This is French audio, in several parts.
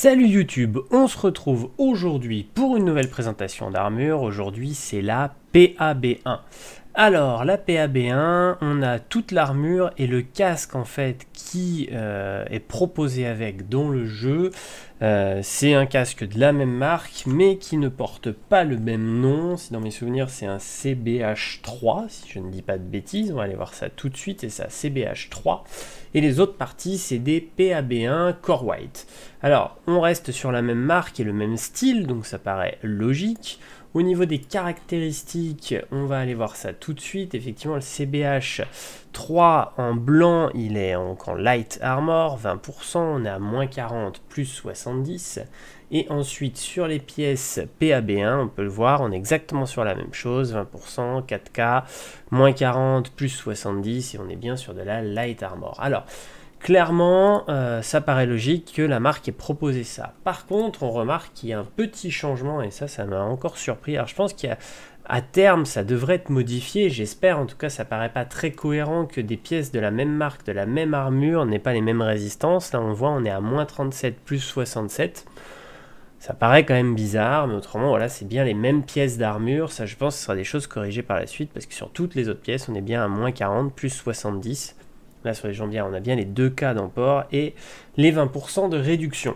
Salut YouTube, on se retrouve aujourd'hui pour une nouvelle présentation d'armure. Aujourd'hui c'est la PAB1. Alors la PAB1, on a toute l'armure et le casque en fait qui est proposé avec dans le jeu. C'est un casque de la même marque mais qui ne porte pas le même nom. Si dans mes souvenirs c'est un CBH3 si je ne dis pas de bêtises, on va aller voir ça tout de suite, et ça CBH3. Et les autres parties c'est des PAB1 Core White. Alors on reste sur la même marque et le même style, donc ça paraît logique. Au niveau des caractéristiques, on va aller voir ça tout de suite. Effectivement, le CBH3 en blanc, il est en light armor, 20%, on est à moins 40, plus 70. Et ensuite, sur les pièces PAB1, on peut le voir, on est exactement sur la même chose, 20%, 4K, moins 40, plus 70, et on est bien sur de la light armor. Alors, clairement, ça paraît logique que la marque ait proposé ça. Par contre, on remarque qu'il y a un petit changement, et ça m'a encore surpris. Alors je pense qu'à terme, ça devrait être modifié, j'espère. En tout cas, ça paraît pas très cohérent que des pièces de la même marque, de la même armure, n'aient pas les mêmes résistances. Là, on voit, on est à moins 37, plus 67. Ça paraît quand même bizarre, mais autrement, voilà, c'est bien les mêmes pièces d'armure. Ça, je pense, ce sera des choses corrigées par la suite, parce que sur toutes les autres pièces, on est bien à moins 40, plus 70. Là, sur les jambières, on a bien les 2K d'emport et les 20% de réduction.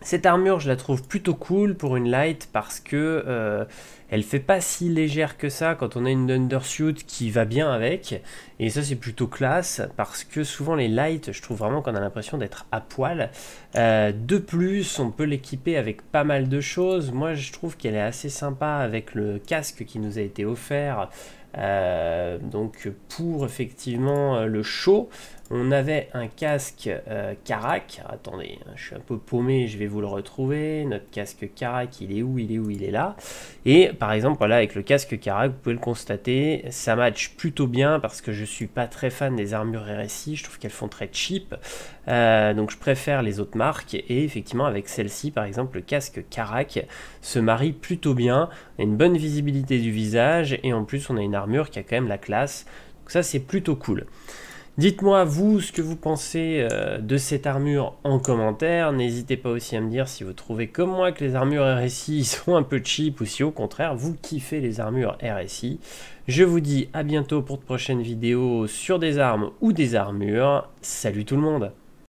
Cette armure, je la trouve plutôt cool pour une light parce que elle fait pas si légère que ça quand on a une undersuit qui va bien avec. Et ça, c'est plutôt classe parce que souvent les lights, je trouve vraiment qu'on a l'impression d'être à poil. De plus, on peut l'équiper avec pas mal de choses. Moi, je trouve qu'elle est assez sympa avec le casque qui nous a été offert. Donc pour effectivement le show, on avait un casque Karak. Attendez, je suis un peu paumé, je vais vous le retrouver. Notre casque Karak, il est où? Il est là. Et par exemple, voilà, avec le casque Karak, vous pouvez le constater, ça match plutôt bien parce que je suis pas très fan des armures RSI, je trouve qu'elles font très cheap. Donc je préfère les autres marques, et effectivement avec celle-ci par exemple, le casque Karak se marie plutôt bien. On a une bonne visibilité du visage et en plus on a une armure qui a quand même la classe, donc ça c'est plutôt cool. Dites-moi vous ce que vous pensez de cette armure en commentaire. N'hésitez pas aussi à me dire si vous trouvez comme moi que les armures RSI sont un peu cheap, ou si au contraire vous kiffez les armures RSI. Je vous dis à bientôt pour de prochaines vidéos sur des armes ou des armures. Salut tout le monde!